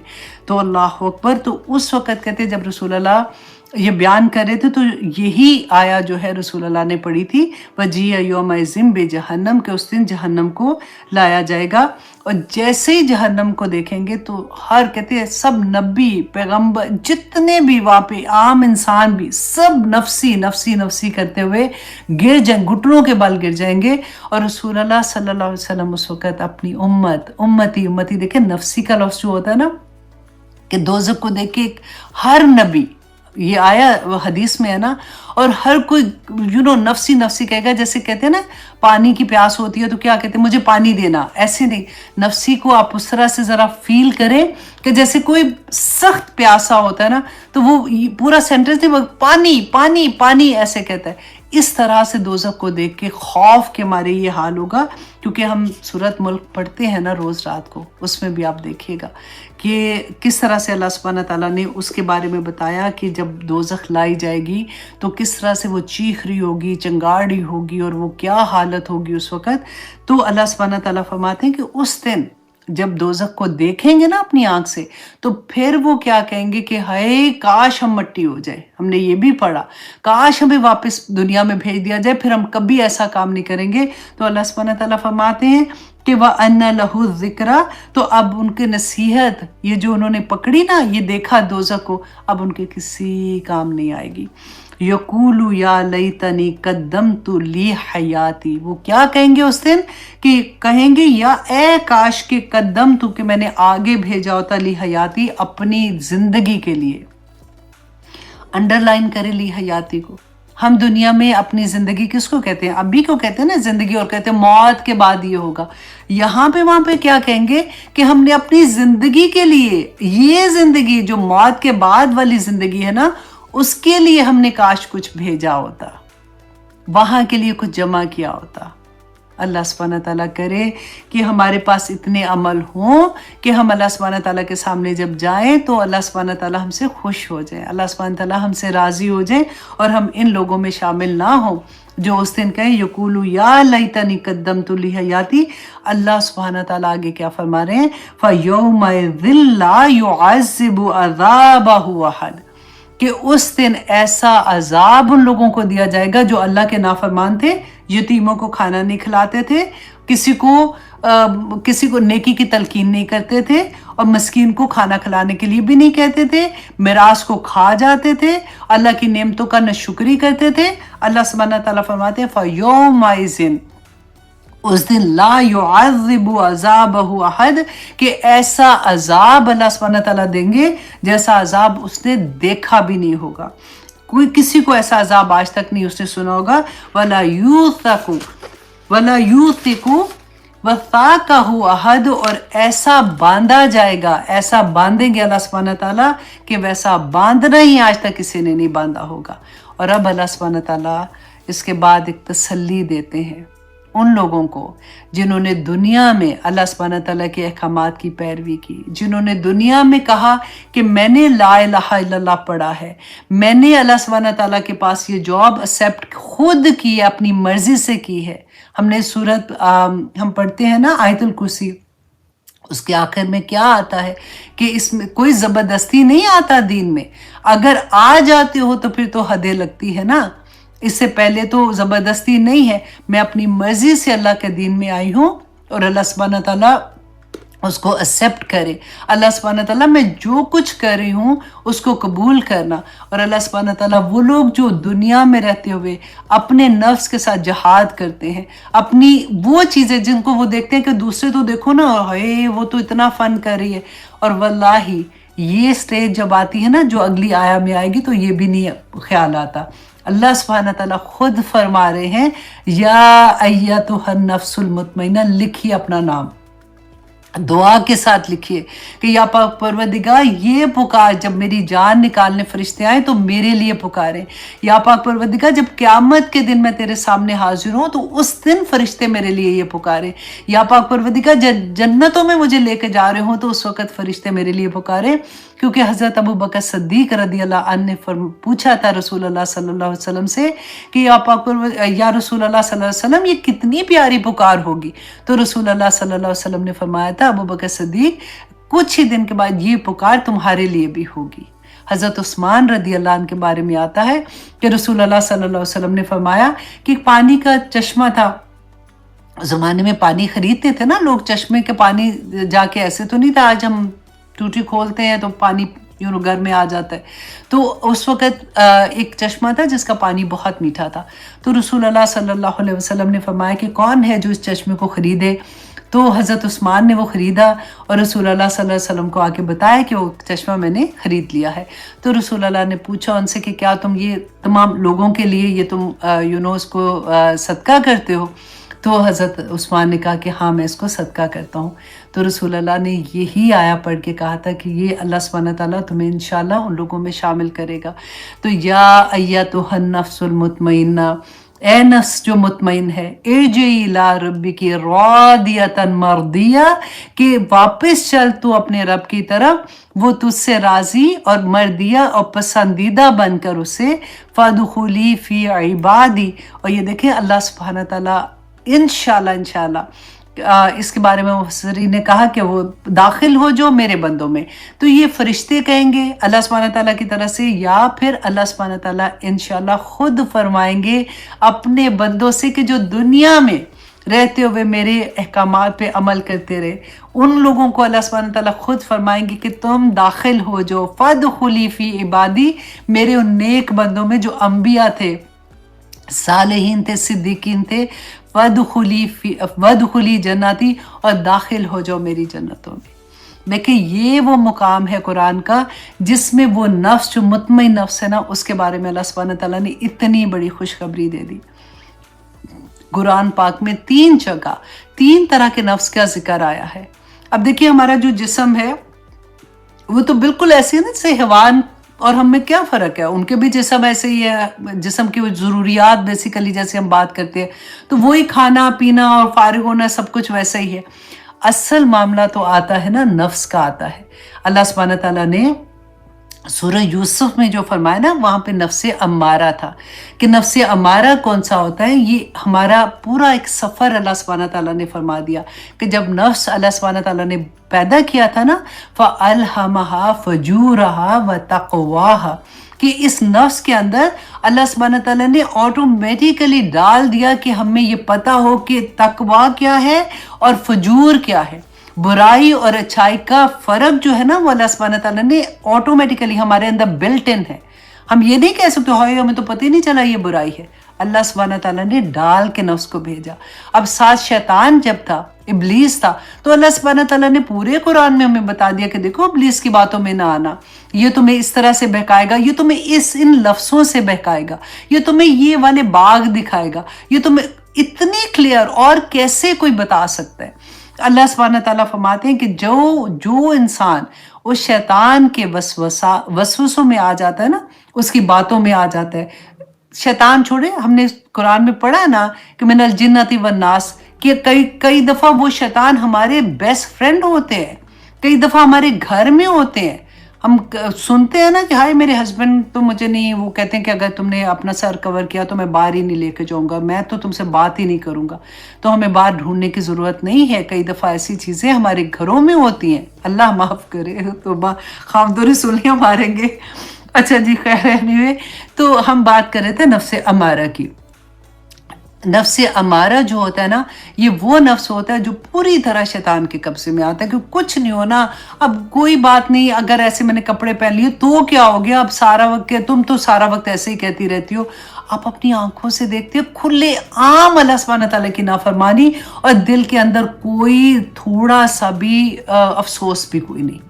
[SPEAKER 1] تو اللہ اکبر. تو اس وقت کہتے جب رسول اللہ یہ بیان کر رہے تھے تو یہی آیا جو ہے رسول اللہ نے پڑھی تھی وَجِيَّ يَوْمَئِذٍ بِجَهَنَّمَ، کہ اس دن جہنم کو لایا جائے گا. اور جیسے ہی جہنم کو دیکھیں گے تو ہر کہتے ہیں سب نبی پیغمبر جتنے بھی وہاں پہ عام انسان بھی سب نفسی نفسی نفسی کرتے ہوئے گر جائیں، گھٹنوں کے بل گر جائیں گے. اور رسول اللہ صلی اللہ علیہ وسلم اس وقت اپنی امتی دیکھیں، نفسی کا لفظ جو ہوتا ہے نا کہ دوزخ کو دیکھ کے ہر نبی، یہ آیا حدیث میں ہے نا، اور ہر کوئی نفسی نفسی کہے گا. جیسے کہتے ہیں نا پانی کی پیاس ہوتی ہے تو کیا کہتے ہیں مجھے پانی دینا، ایسے نہیں. نفسی کو آپ اس طرح سے ذرا فیل کریں کہ جیسے کوئی سخت پیاسا ہوتا ہے نا، تو وہ پورا سینٹینس نہیں، پانی پانی پانی ایسے کہتا ہے. اس طرح سے دوزخ کو دیکھ کے خوف کے مارے یہ حال ہوگا. کیونکہ ہم سورۃ ملک پڑھتے ہیں نا روز رات کو، اس میں بھی آپ دیکھیے گا کہ کس طرح سے اللہ سبحانہ تعالیٰ نے اس کے بارے میں بتایا کہ جب دوزخ لائی جائے گی تو کس طرح سے وہ چیخ رہی ہوگی، چنگاڑی ہوگی، اور وہ کیا حالت ہوگی اس وقت. تو اللہ سبحانہ تعالیٰ فرماتے ہیں کہ اس دن جب دوزخ کو دیکھیں گے نا اپنی آنکھ سے تو پھر وہ کیا کہیں گے کہ ہائے کاش ہم مٹی ہو جائے. ہم نے یہ بھی پڑھا کاش ہمیں واپس دنیا میں بھیج دیا جائے، پھر ہم کبھی ایسا کام نہیں کریں گے. تو اللہ سبحانہ تعالیٰ فرماتے ہیں کہ وَأَنَّ لَهُ الذِّکریٰ، تو اب ان کے نصیحت یہ جو انہوں نے پکڑی نا، یہ دیکھا دوزخ کو، اب ان کے کسی کام نہیں آئے گی. یقول یا لیتنی قدمت لی حیاتی، وہ کیا کہیں گے اس دن کہ کہیں گے یا اے کاش کہ قدمت، کہ میں نے آگے بھیجا ہوتا لی حیاتی، اپنی زندگی کے لیے. انڈر لائن کرے لی حیاتی کو. ہم دنیا میں اپنی زندگی کس کو کہتے ہیں؟ ابھی کو کہتے ہیں نا زندگی، اور کہتے ہیں موت کے بعد یہ ہوگا. یہاں پہ وہاں پہ کیا کہیں گے کہ ہم نے اپنی زندگی کے لیے، یہ زندگی جو موت کے بعد والی زندگی ہے نا، اس کے لیے ہم نے کاش کچھ بھیجا ہوتا، وہاں کے لیے کچھ جمع کیا ہوتا. اللہ سبحانہ تعالیٰ کرے کہ ہمارے پاس اتنے عمل ہوں کہ ہم اللہ سبحانہ تعالیٰ کے سامنے جب جائیں تو اللہ سبحانہ تعالیٰ ہم سے خوش ہو جائیں، اللہ سبحانہ تعالیٰ ہم سے راضی ہو جائیں، اور ہم ان لوگوں میں شامل نہ ہوں جو اس دن کہیں یقول یا لیتنی قدمت لی حیاتی. اللہ سبحانہ تعالیٰ آگے کیا فرما رہے ہیں فَيَوْمَئِذٍ لَا يُعَذِّبُ عَذَابَهُ أَحَدٌ، کہ اس دن ایسا عذاب ان لوگوں کو دیا جائے گا جو اللہ کے نافرمان تھے، یتیموں کو کھانا نہیں کھلاتے تھے، کسی کو نیکی کی تلقین نہیں کرتے تھے، اور مسکین کو کھانا کھلانے کے لیے بھی نہیں کہتے تھے، میراث کو کھا جاتے تھے، اللہ کی نعمتوں کا ناشکری کرتے تھے. اللہ سبحانہ تعالیٰ فرماتے ہیں فَيَوْمَئِذٍ، اس دن لا يعذب عذابہ احد، کہ ایسا عذاب اللہ سبحانہ تعالیٰ دیں گے جیسا عذاب اس نے دیکھا بھی نہیں ہوگا. کوئی کسی کو ایسا عذاب آج تک نہیں اس نے سنا ہوگا. وَلَا يُوثِقُ وَثَاقَهُ احد، اور ایسا باندھا جائے گا، ایسا باندھیں گے اللہ سبحانہ تعالیٰ کہ ویسا باندھنا ہی آج تک کسی نے نہیں باندھا ہوگا. اور اب اللہ سبحانہ تعالیٰ اس کے بعد ایک تسلی دیتے ہیں ان لوگوں کو جنہوں نے دنیا میں اللہ سبحانہ تعالیٰ کے احکامات کی پیروی کی، جنہوں نے دنیا میں کہا کہ میں نے لا الہ الا اللہ پڑھا ہے، میں نے اللہ سبحانہ تعالیٰ کے پاس یہ جاب ایکسیپٹ خود کی ہے، اپنی مرضی سے کی ہے. ہم نے سورت ہم پڑھتے ہیں نا آیت الکرسی، اس کے آخر میں کیا آتا ہے کہ اس میں کوئی زبردستی نہیں آتا دین میں. اگر آ جاتے ہو تو پھر تو حدیں لگتی ہے نا. اس سے پہلے تو زبردستی نہیں ہے، میں اپنی مرضی سے اللہ کے دین میں آئی ہوں، اور اللہ سبحانہ تعالیٰ उसको एक्सेप्ट करे। अल्लाह सुब्हानहू तआला मैं जो कुछ कर रही हूँ उसको कबूल करना। और अल्लाह सुब्हानहू तआला वो लोग जो दुनिया में रहते हुए अपने नफ्स के साथ जिहाद करते हैं, अपनी वो चीज़ें जिनको वो देखते हैं कि दूसरे तो देखो ना, हाय वो तो इतना फ़न कर रही है, और वल्लाही ये स्टेज जब आती है ना, जो अगली आया में आएगी, तो ये भी नहीं ख्याल आता। अल्लाह सुब्हानहू तआला खुद फरमा रहे हैं, या अय्यतुहन नफ्सुल मुतमइन्ना, लिखिए अपना नाम, दुआ के साथ लिखिए कि या पाक परवरदिगार ये पुकार, जब मेरी जान निकालने फरिश्ते आए तो मेरे लिए पुकारें। या पाक परवरदिगार जब क़यामत के दिन मैं तेरे सामने हाजिर हूँ तो उस दिन फरिश्ते मेरे लिए ये पुकारें। या पाक परवरदिगार जन्नतों में मुझे लेके जा रहे हो तो उस वक़्त फरिश्ते मेरे लिए पुकारें। क्योंकि हज़रत अबू बकर सिद्दीक़ रज़ियल्लाहु अन्हु ने पूछा था रसूल अल्लाह सल्लल्लाहु अलैहि वसल्लम से कि या रसूल अल्लाह सल्लल्लाहु अलैहि वसल्लम ये कितनी प्यारी पुकार होगी। तो रसूल अल्लाह सल्लल्लाहु अलैहि वसल्लम ने फरमाया था, अबू बकर सिद्दीक़ कुछ ही दिन के बाद ये पुकार तुम्हारे लिए भी होगी। हज़रत उस्मान रज़ियल्लाहु अन्हु के बारे में आता है कि रसूल अल्लाह सल्लल्लाहु अलैहि वसल्लम ने फरमाया कि पानी का चश्मा था, ज़माने में पानी खरीदते थे ना लोग, चश्मे के पानी जाके, ऐसे तो नहीं था आज हम टूटी खोलते हैं तो पानी घर में आ जाता है। तो उस वक़्त एक चश्मा था जिसका पानी बहुत मीठा था। तो रसूल अल्लाह सल्लल्लाहु अलैहि वसल्लम ने फरमाया कि कौन है जो इस चश्मे को ख़रीदे। तो हज़रत उस्मान ने वो ख़रीदा और रसूल अल्लाह सल्लल्लाहु अलैहि वसल्लम को आके बताया कि वो चश्मा मैंने ख़रीद लिया है। तो रसूल अल्लाह ने पूछा उनसे कि क्या तुम ये तमाम लोगों के लिए ये तुम उसको सदका करते हो। तो हज़रत उस्मान ने कहा कि हाँ मैं इसको सदका करता हूँ। तो रसूल अल्लाह ने यही आया पढ़ के कहा था कि ये अल्लाह सुब्हानहू तआला तुम्हें इंशाअल्लाह उन लोगों में शामिल करेगा। तो या अय्यतुहन नफ्सुल मुतमइन्ना, ए नफ्स जो मुतमइन है, इरजिई इला रब्बिकी रादियतन मर्दिया, कि वापस चल तू अपने रब की तरफ, वो तुझसे राज़ी और मर्दिया और पसंदीदा बनकर उसे, फदखुली फ़ी इबादी। और ये देखें अल्लाह सुब्हानहू तआला इंशाअल्लाह इसके बारे में मुफस्सिरीन ने कहा कि वो दाखिल हो जो मेरे बंदों में। तो ये फरिश्ते कहेंगे अल्लाह सुब्हानहू तआला की तरफ से, या फिर अल्लाह सुब्हानहू तआला इंशाअल्लाह खुद फरमाएंगे अपने बंदों से कि जो दुनिया में रहते हुए मेरे अहकामात पे अमल करते रहे, उन लोगों को अल्लाह सुब्हानहू तआला खुद फरमाएंगे कि तुम दाखिल हो जो फदखुली फ़ी इबादी, मेरे उन नेक बंदों में जो अंबिया थे, सालेहीन थे, सिद्दीकीन थे, वदखुली जन्नती, और दाखिल हो जाओ मेरी जन्नतों में। देखिए ये वो मुकाम है कुरान का जिसमें वो नफ्स जो मुतमइन नफ्स है ना, उसके बारे में अल्लाह सुब्हानहू तआला ने इतनी बड़ी खुशखबरी दे दी। कुरान पाक में 3 जगह 3 तरह के नफ्स का जिक्र आया है। अब देखिए हमारा जो जिस्म है वो तो बिल्कुल ऐसे है ना जैसे हैवान और हम में क्या फ़र्क है, उनके भी जिस्म ऐसे ही है, जिस्म की वो ज़रूरियात बेसिकली जैसे हम बात करते हैं तो वही खाना पीना और फारिग होना सब कुछ वैसा ही है। असल मामला तो आता है ना नफ्स का आता है। अल्लाह सुब्हानहू तआला ने सूरह यूसुफ में जो फरमाया ना, वहाँ पे नफ्से अम्मारा था कि नफ्से अम्मारा कौन सा होता है। ये हमारा पूरा एक सफ़र अल्लाह सुब्हानहू तआला ने फरमा दिया कि जब नफ्स अल्लाह सुब्हानहू तआला ने पैदा किया था ना, फ़अल्हमहा फ़जूरहा व तक़वाहा, कि इस नफ्स के अंदर अल्लाह सुब्हानहू तआला ने ऑटोमेटिकली डाल दिया कि हमें ये पता हो कि तक़वा क्या है और फजूर क्या है। बुराई और अच्छाई का फ़र्क जो है ना, वो अल्लाह सुब्हानहू तआला ने ऑटोमेटिकली हमारे अंदर बिल्ट इन है। हम ये नहीं कह सकते हाय हमें तो पता ही नहीं चला ये बुराई है। अल्लाह सुब्हानहू तआला ने डाल के नफ्स को भेजा। अब साथ शैतान जब था, इब्लीस था, तो अल्लाह सुब्हानहू तआला ने पूरे कुरान में हमें बता दिया कि देखो इब्लीस की बातों में ना आना, ये तुम्हें इस तरह से बहकाएगा, ये तुम्हें इन लफ्ज़ों से बहकाएगा, ये तुम्हें ये वाले बाग दिखाएगा, ये तुम्हें इतनी क्लियर और कैसे कोई बता सकता है। अल्लाह सुब्हानहू तआला फरमाते हैं कि जो इंसान उस शैतान के वसवसों में आ जाता है ना, उसकी बातों में आ जाता है। शैतान छोड़े, हमने कुरान में पढ़ा ना कि मिनल जिन्नति वन नास, कि कई दफ़ा वो शैतान हमारे बेस्ट फ्रेंड होते हैं, कई दफ़ा हमारे घर में होते हैं। हम सुनते हैं ना कि हाय मेरे हस्बैंड तो मुझे नहीं, वो कहते हैं कि अगर तुमने अपना सर कवर किया तो मैं बाहर ही नहीं लेके जाऊंगा, मैं तो तुमसे बात ही नहीं करूंगा। तो हमें बाहर ढूंढने की ज़रूरत नहीं है। कई दफ़ा ऐसी चीज़ें हमारे घरों में होती हैं, अल्लाह माफ़ करे, तो खामदोरी सुलियाँ मारेंगे। अच्छा जी, खैर एनीवे, तो हम बात कर रहे थे नफ्से अमारा की। नफ्स अमारा जो होता है ना, ये वो नफ्स होता है जो पूरी तरह शैतान के कब्जे में आता है कि कुछ नहीं होना, अब कोई बात नहीं, अगर ऐसे मैंने कपड़े पहन लिए तो क्या हो गया, अब सारा वक्त तुम तो सारा वक्त ऐसे ही कहती रहती हो। आप अपनी आंखों से देखते हो खुले आम अल्लाह सुब्हानहू तआला की नाफरमानी, और दिल के अंदर कोई थोड़ा सा भी अफसोस भी कोई नहीं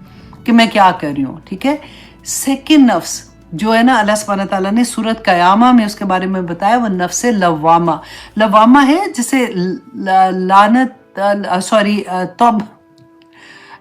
[SPEAKER 1] कि मैं क्या कर रही हूँ, ठीक है। सेकंड नफ्स जो है ना, अल्लाह सुब्हानहू तआला ने सूरत कयामा में उसके बारे में बताया, वो नफ्स लवामा। लवामा है जिसे लानत सॉरी तौब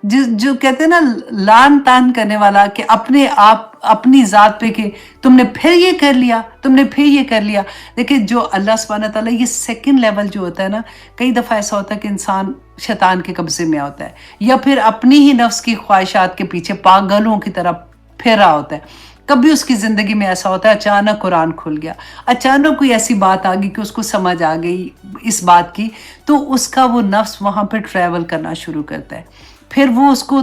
[SPEAKER 1] जो कहते हैं ना, लान तान करने वाला, कि अपने आप अपनी ज़ात पे कि तुमने फिर ये कर लिया, तुमने फिर ये कर लिया। देखिए जो अल्लाह सुब्हानहू तआला, ये सेकंड लेवल जो होता है ना, कई दफ़ा ऐसा होता है कि इंसान शैतान के कब्जे में होता है, या फिर अपनी ही नफ्स की ख्वाहिशात के पीछे पागलों की तरह फिर रहा होता है। कभी उसकी ज़िंदगी में ऐसा होता है, अचानक कुरान खुल गया, अचानक कोई ऐसी बात आ गई कि उसको समझ आ गई इस बात की, तो उसका वो नफ्स वहाँ पे ट्रैवल करना शुरू करता है। फिर वो उसको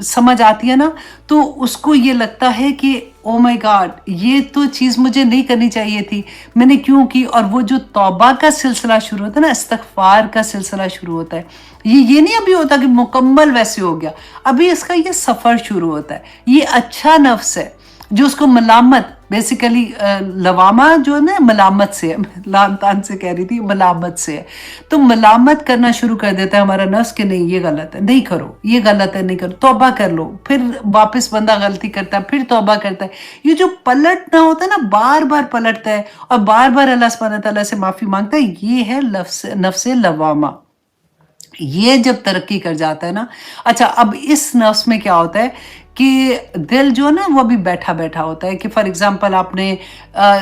[SPEAKER 1] समझ आती है ना, तो उसको ये लगता है कि ओ माय गॉड, ये तो चीज़ मुझे नहीं करनी चाहिए थी, मैंने क्यों की। और वो जो तौबा का सिलसिला शुरू होता है ना, इस्तग़फ़ार का सिलसिला शुरू होता है। ये नहीं अभी होता कि मुकम्मल वैसे हो गया, अभी इसका ये सफ़र शुरू होता है। ये अच्छा नफ्स है जो उसको मलामत, बेसिकली लवामा जो है ना, मलामत से है, लान तान से कह रही थी, मलामत से है। तो मलामत करना शुरू कर देता है हमारा नफ्स कि नहीं ये गलत है, नहीं करो, ये गलत है, नहीं करो, तौबा कर लो। फिर वापस बंदा गलती करता है, फिर तौबा करता है। ये जो पलटना होता है ना, बार बार पलटता है और बार बार अल्लाह सुब्हानहू तआला से माफ़ी मांगता है, ये है नफ्स लवामा। ये जब तरक्की कर जाता है ना, अच्छा अब इस नफ्स में क्या होता है कि दिल जो है ना, वो भी बैठा बैठा होता है। कि फॉर एग्जांपल आपने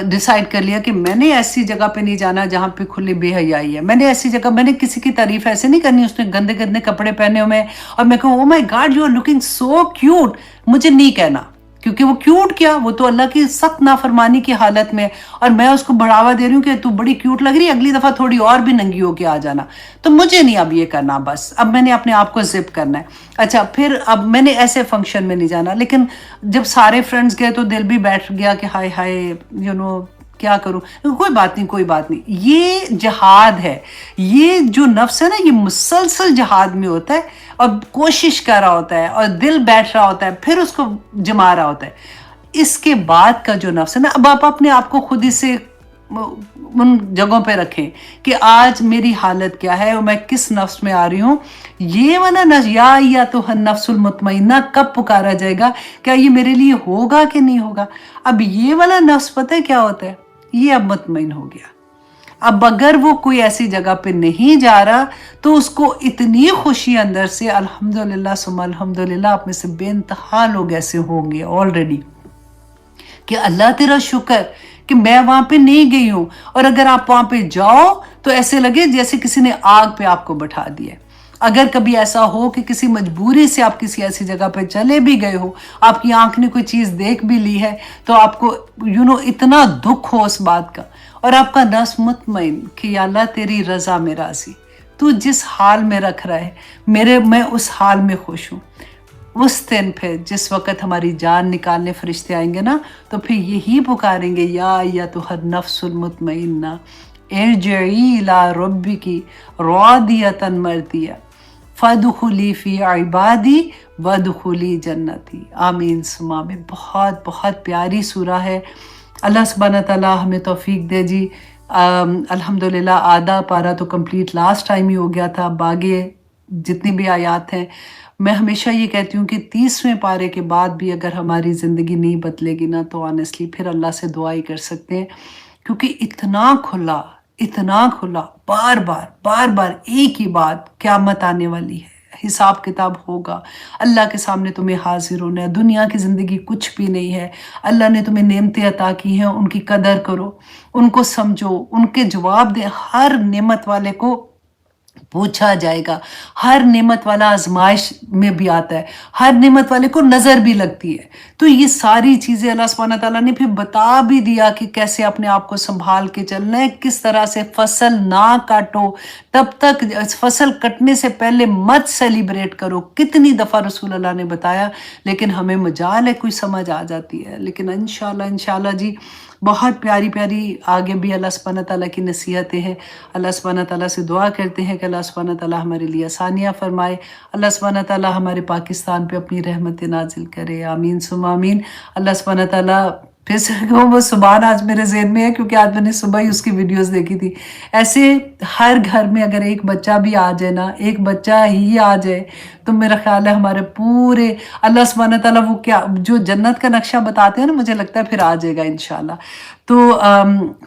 [SPEAKER 1] डिसाइड कर लिया कि मैंने ऐसी जगह पे नहीं जाना जहाँ पे खुली बेहयाई है, मैंने ऐसी जगह, मैंने किसी की तारीफ ऐसे नहीं करनी, उसने गंदे गंदे कपड़े पहने हुए और मैं कहूँ oh my God you are looking so cute, मुझे नहीं कहना, क्योंकि वो क्यूट क्या, वो तो अल्लाह की सख्त नाफरमानी की हालत में, और मैं उसको बढ़ावा दे रही हूँ कि तू बड़ी क्यूट लग रही है, अगली दफ़ा थोड़ी और भी नंगी होके आ जाना। तो मुझे नहीं अब ये करना, बस अब मैंने अपने आप को जिप करना है। अच्छा फिर अब मैंने ऐसे फंक्शन में नहीं जाना, लेकिन जब सारे फ्रेंड्स गए तो दिल भी बैठ गया कि हाय हाय यू नो क्या करूं, कोई बात नहीं, कोई बात नहीं। ये जिहाद है, ये जो नफ्स है ना, ये मुसलसल जिहाद में होता है और कोशिश कर रहा होता है और दिल बैठ रहा होता है, फिर उसको जमा रहा होता है। इसके बाद का जो नफ्स है ना, अब आप अपने आप को खुद ही से उन जगहों पे रखें कि आज मेरी हालत क्या है और मैं किस नफ्स में आ रही हूँ। ये वाला या तो नफ्सुल मुतमइन्ना कब पुकारा जाएगा, क्या ये मेरे लिए होगा कि नहीं होगा। अब ये वाला नफ्स पता है क्या होता है, ये अब मुतमइन हो गया। अब अगर वो कोई ऐसी जगह पे नहीं जा रहा तो उसको इतनी खुशी अंदर से, अल्हम्दुलिल्लाह सुम्मा अल्हम्दुलिल्लाह, आप में से बेइंतहा लोग ऐसे होंगे ऑलरेडी कि अल्लाह तेरा शुक्र कि मैं वहां पे नहीं गई हूं। और अगर आप वहां पे जाओ तो ऐसे लगे जैसे किसी ने आग पे आपको बैठा दिया। अगर कभी ऐसा हो कि किसी मजबूरी से आप किसी ऐसी जगह पे चले भी गए हो, आपकी आंख ने कोई चीज़ देख भी ली है, तो आपको इतना दुख हो उस बात का, और आपका नफ्स मुतमइन कि या अल्लाह तेरी रज़ा में राज़ी, तू जिस हाल में रख रहा है मैं उस हाल में खुश हूँ। उस दिन फिर जिस वक़्त हमारी जान निकालने फरिश्ते आएंगे ना, तो फिर यही पुकारेंगे या तो हर नफ्सुल मुतमइन्ना इरजिई इला रब्बिकी रादियतन मर्दिया फदखुली फी इबादी वदखुली जन्नती। आमीन सुमा आमीन। बहुत बहुत प्यारी सूरा है। अल्लाह सुब्हानहू तआला हमें तौफीक दे जी। अल्हम्दुलिल्लाह आधा पारा तो कंप्लीट लास्ट टाइम ही हो गया था। बागे जितनी भी आयात हैं, मैं हमेशा ये कहती हूँ कि 30वें पारे के बाद भी अगर हमारी ज़िंदगी नहीं बदलेगी ना, तो ऑनेस्टली फिर अल्लाह से दुआ ही कर सकते हैं, क्योंकि इतना खुला बार बार एक ही बात, क़यामत आने वाली है, हिसाब किताब होगा, अल्लाह के सामने तुम्हें हाजिर होना है। दुनिया की ज़िंदगी कुछ भी नहीं है। अल्लाह ने तुम्हें नेमतें अता की हैं, उनकी कदर करो, उनको समझो, उनके जवाब दे। हर नेमत वाले को पूछा जाएगा। हर नेमत वाला आजमाइश में भी आता है, हर नेमत वाले को नज़र भी लगती है। तो ये सारी चीज़ें अल्लाह सुब्हानहू व तआला ने फिर बता भी दिया कि कैसे अपने आप को संभाल के चलना है, किस तरह से फसल ना काटो, तब तक फसल कटने से पहले मत सेलिब्रेट करो। कितनी दफ़ा रसूल अल्लाह ने बताया, लेकिन हमें मजाल है कोई समझ आ जाती है। लेकिन इंशाल्लाह इंशाल्लाह जी बहुत प्यारी प्यारी आगे भी अल्लाह सुब्हानहू व तआला की नसीहतें हैं। अल्लाह सुब्हानहू व तआला से दुआ करते हैं कि अल्लाह सुब्हानहू व तआला हमारे लिए आसानियाँ फरमाए। अल्लाह सुब्हानहू व तआला हमारे पाकिस्तान पे अपनी रहमत नाजिल करे। आमीन सुम्मा आमीन। अल्लाह सुब्हानहू व तआला फिर से वो सुभान आज मेरे ज़हन में है, क्योंकि आज मैंने सुबह ही उसकी वीडियोस देखी थी। ऐसे हर घर में अगर एक बच्चा भी आ जाए ना, एक बच्चा ही आ जाए, तो मेरा ख्याल है हमारे पूरे अल्लाह सुब्हानहू व तआला वो क्या जो जन्नत का नक्शा बताते हैं ना, मुझे लगता है फिर आ जाएगा इंशाल्लाह। तो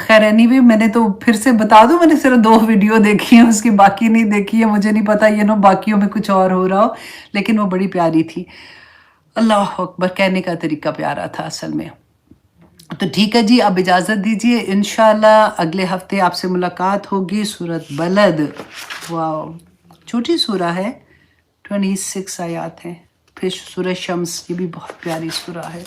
[SPEAKER 1] खैर एनीवे मैंने तो फिर से बता दूं, मैंने सिर्फ 2 वीडियो देखी हैं, उसकी बाकी नहीं देखी है। मुझे नहीं पता ये नो बाकियों में कुछ और हो रहा हो, लेकिन वो बड़ी प्यारी थी। अल्लाह अकबर, कहने का तरीका प्यारा था असल में। तो ठीक है जी, अब इजाज़त दीजिए, इंशाल्लाह अगले हफ्ते आपसे मुलाकात होगी। सूरत बलद, वाह छोटी सूरा है, 26 आयात हैं। फिर सूरह शम्स, ये भी बहुत प्यारी सूरा है।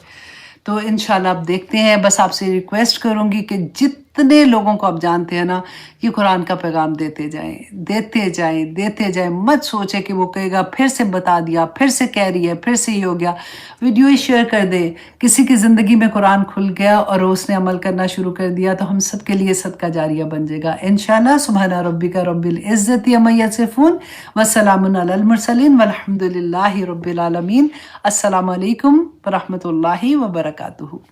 [SPEAKER 1] तो इंशाल्लाह आप देखते हैं। बस आपसे रिक्वेस्ट करूंगी कि जितने लोगों को आप जानते हैं ना, कि कुरान का पैगाम देते जाएं, देते जाएं, देते जाएं। मत सोचे कि वो कहेगा फिर से बता दिया, फिर से कह रही है, फिर से ये हो गया। वीडियो ही शेयर कर दे। किसी की ज़िंदगी में कुरान खुल गया और उसने अमल करना शुरू कर दिया, तो हम सब के लिए सदका जारिया बन जाएगा इंशाल्लाह। सुब्हाना रब्बिका रब्बिल इज़्ज़ति अम्मा यसिफून व सलामुन अलल मुरसलीन वल्हम्दुलिल्लाहि रब्बिल आलमीन। अस्सलामु अलैकुम व रहमतुल्लाहि व बरकातुहू।